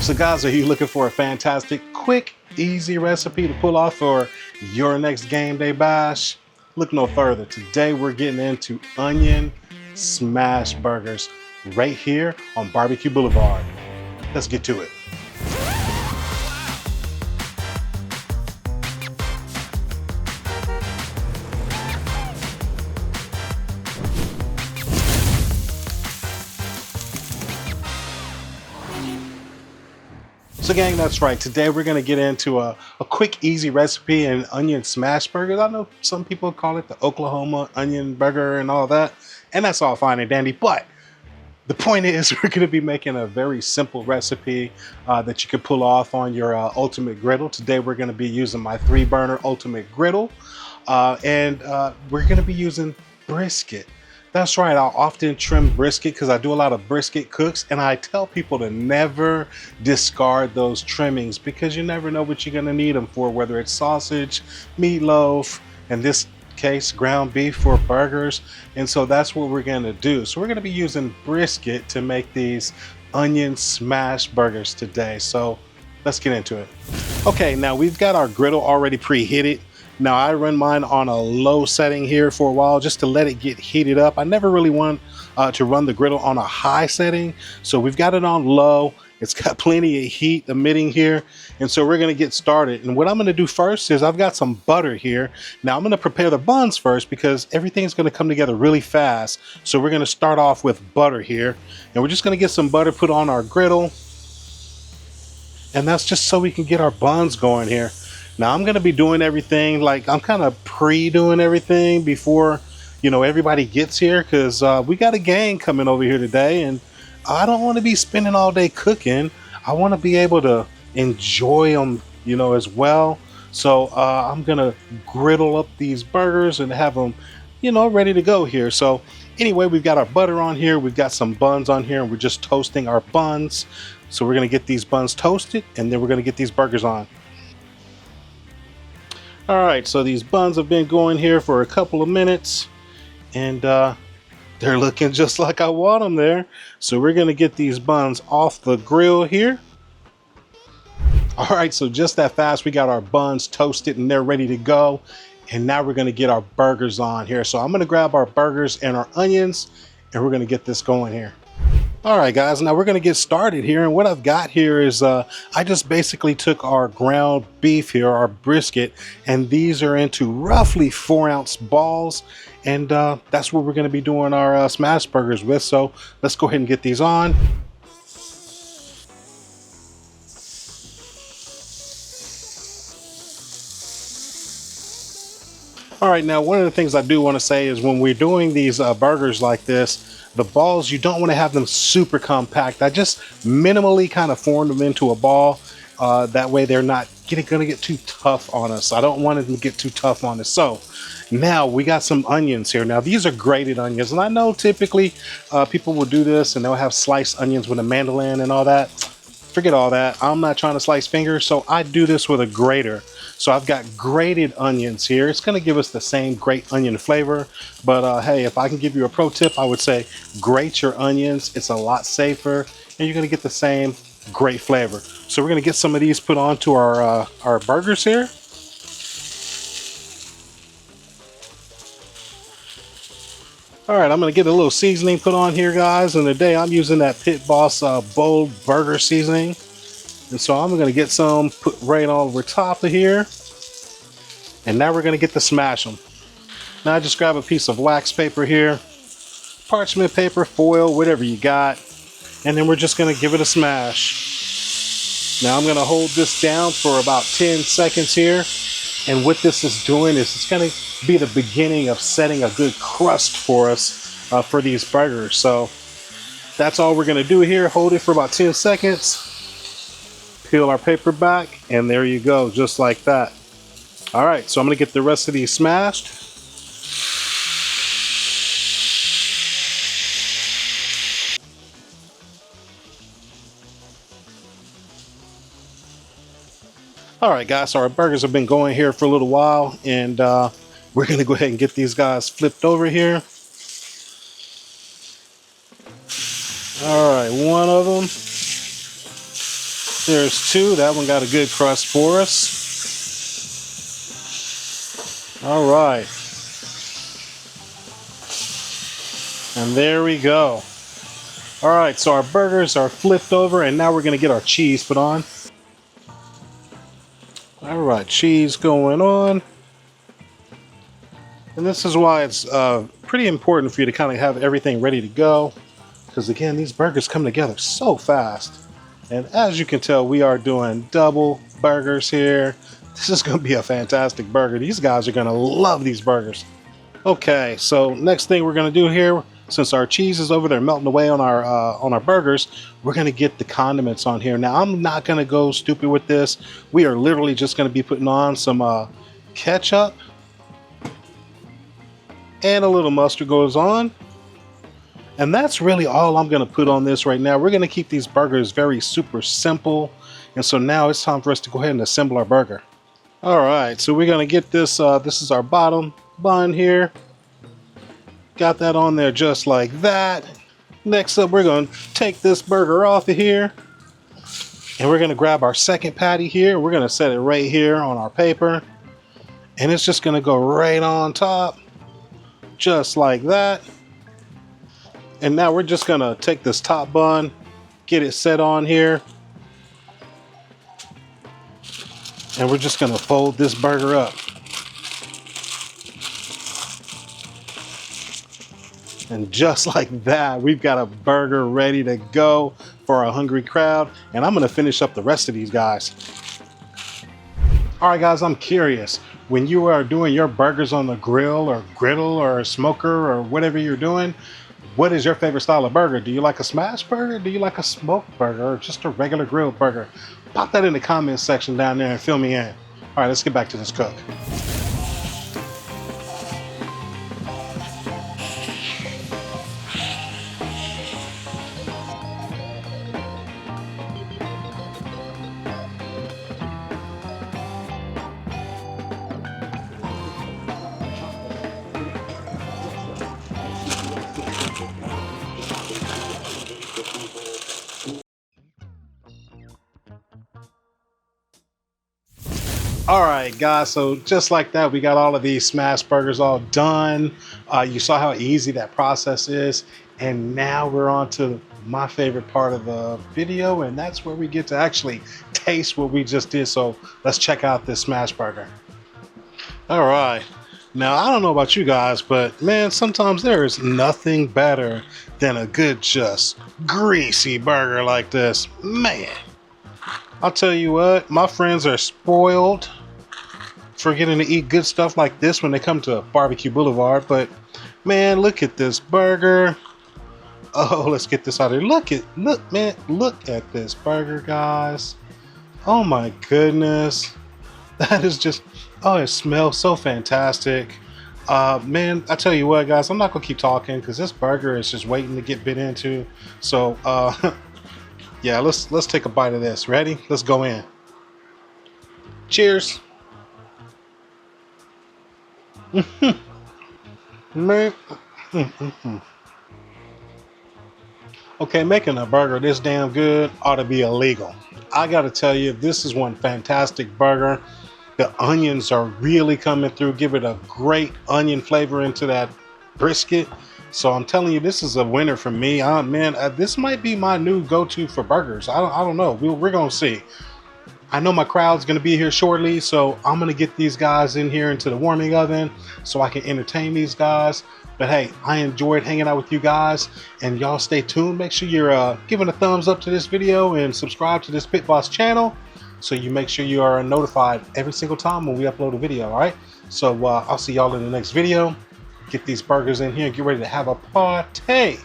So guys, are you looking for a fantastic, quick, easy recipe to pull off for your next game day bash? Look no further. Today we're getting into onion smash burgers right here on BBQ Boulevard. Let's get to it. So gang, that's right. Today we're gonna get into a quick, easy recipe in onion smash burgers. I know some people call it the Oklahoma onion burger and all that, and that's all fine and dandy, but the point is we're gonna be making a very simple recipe that you can pull off on your Ultimate Griddle. Today we're gonna be using my 3-burner Ultimate Griddle, and we're gonna be using brisket. That's right, I'll often trim brisket because I do a lot of brisket cooks, and I tell people to never discard those trimmings because you never know what you're gonna need them for, whether it's sausage, meatloaf, in this case ground beef for burgers. And so that's what we're gonna do. So we're gonna be using brisket to make these onion smash burgers today. So let's get into it. Okay, now we've got our griddle already preheated. Now I run mine on a low setting here for a while just to let it get heated up. I never really want to run the griddle on a high setting. So we've got it on low. It's got plenty of heat emitting here. And so we're gonna get started. And what I'm gonna do first is I've got some butter here. Now I'm gonna prepare the buns first because everything's gonna come together really fast. So we're gonna start off with butter here. And we're just gonna get some butter put on our griddle. And that's just so we can get our buns going here. Now I'm gonna be doing everything, like I'm kind of pre-doing everything before, you know, everybody gets here, because we got a gang coming over here today and I don't want to be spending all day cooking. I want to be able to enjoy them, you know, as well. So I'm gonna griddle up these burgers and have them, you know, ready to go here. So anyway, we've got our butter on here, we've got some buns on here, and we're just toasting our buns. So we're gonna get these buns toasted and then we're gonna get these burgers on. All right, so these buns have been going here for a couple of minutes and they're looking just like I want them there. So we're gonna get these buns off the grill here. All right, so just that fast, we got our buns toasted and they're ready to go. And now we're gonna get our burgers on here. So I'm gonna grab our burgers and our onions and we're gonna get this going here. All right, guys, now we're gonna get started here. And what I've got here is I just basically took our ground beef here, our brisket, and these are into roughly 4-ounce balls. And that's what we're gonna be doing our smash burgers with. So let's go ahead and get these on. All right, now one of the things I do want to say is when we're doing these burgers like this, the balls, you don't want to have them super compact. I just minimally kind of formed them into a ball. That way they're not gonna get too tough on us. I don't want them to get too tough on us. So now we got some onions here. Now these are grated onions, and I know typically people will do this and they'll have sliced onions with a mandolin and all that. Forget all that. I'm not trying to slice fingers, so I do this with a grater. So I've got grated onions here. It's gonna give us the same great onion flavor, but hey, if I can give you a pro tip, I would say grate your onions. It's a lot safer and you're gonna get the same great flavor. So we're gonna get some of these put onto our burgers here. All right, I'm gonna get a little seasoning put on here, guys, and today I'm using that Pit Boss Bold Burger seasoning. And so I'm gonna get some put right over top of here. And now we're gonna get to smash them. Now I just grab a piece of wax paper here, parchment paper, foil, whatever you got. And then we're just gonna give it a smash. Now I'm gonna hold this down for about 10 seconds here. And what this is doing is it's gonna be the beginning of setting a good crust for us for these burgers. So that's all we're gonna do here. Hold it for about 10 seconds. Peel our paper back, and there you go, just like that. All right, so I'm gonna get the rest of these smashed. All right, guys, so our burgers have been going here for a little while, and we're gonna go ahead and get these guys flipped over here. All right, one of them. There's two. That one got a good crust for us. All right. And there we go. All right, so our burgers are flipped over, and now we're gonna get our cheese put on. All right, cheese going on. And this is why it's pretty important for you to kind of have everything ready to go. Because again, these burgers come together so fast. And as you can tell, we are doing double burgers here. This is gonna be a fantastic burger. These guys are gonna love these burgers. Okay, so next thing we're gonna do here, since our cheese is over there melting away on our burgers, we're gonna get the condiments on here. Now, I'm not gonna go stupid with this. We are literally just gonna be putting on some ketchup, and a little mustard goes on. And that's really all I'm gonna put on this right now. We're gonna keep these burgers very super simple. And so now it's time for us to go ahead and assemble our burger. All right, so we're gonna get this, this is our bottom bun here. Got that on there just like that. Next up, we're gonna take this burger off of here. And we're gonna grab our second patty here. We're gonna set it right here on our paper. And it's just gonna go right on top, just like that. And now we're just gonna take this top bun, get it set on here. And we're just gonna fold this burger up. And just like that, we've got a burger ready to go for a hungry crowd. And I'm gonna finish up the rest of these guys. All right, guys, I'm curious. When you are doing your burgers on the grill or griddle or smoker or whatever you're doing, what is your favorite style of burger? Do you like a smash burger? Do you like a smoked burger or just a regular grilled burger? Pop that in the comments section down there and fill me in. All right, let's get back to this cook. All right, guys, so just like that, we got all of these smash burgers all done. You saw how easy that process is. And now we're on to my favorite part of the video, and that's where we get to actually taste what we just did. So let's check out this smash burger. All right, now I don't know about you guys, but man, sometimes there is nothing better than a good, just greasy burger like this. Man, I'll tell you what, my friends are spoiled for getting to eat good stuff like this when they come to Barbecue Boulevard. But man, look at this burger. Oh, let's get this out of here. Look at this burger, guys. Oh my goodness. That is just, oh, it smells so fantastic. Man, I tell you what, guys, I'm not gonna keep talking because this burger is just waiting to get bit into. So yeah, let's take a bite of this. Ready? Let's go in. Cheers. Man. Okay, making a burger this damn good ought to be illegal. I gotta tell you, this is one fantastic burger. The onions are really coming through. Give it a great onion flavor into that brisket. So I'm telling you, this is a winner for me. Man, this might be my new go-to for burgers. I don't know. We're gonna see. I know my crowd's gonna be here shortly, so I'm gonna get these guys in here into the warming oven so I can entertain these guys. But hey, I enjoyed hanging out with you guys, and y'all stay tuned. Make sure you're giving a thumbs up to this video and subscribe to this Pit Boss channel so you make sure you are notified every single time when we upload a video, all right? So I'll see y'all in the next video. Get these burgers in here and get ready to have a party.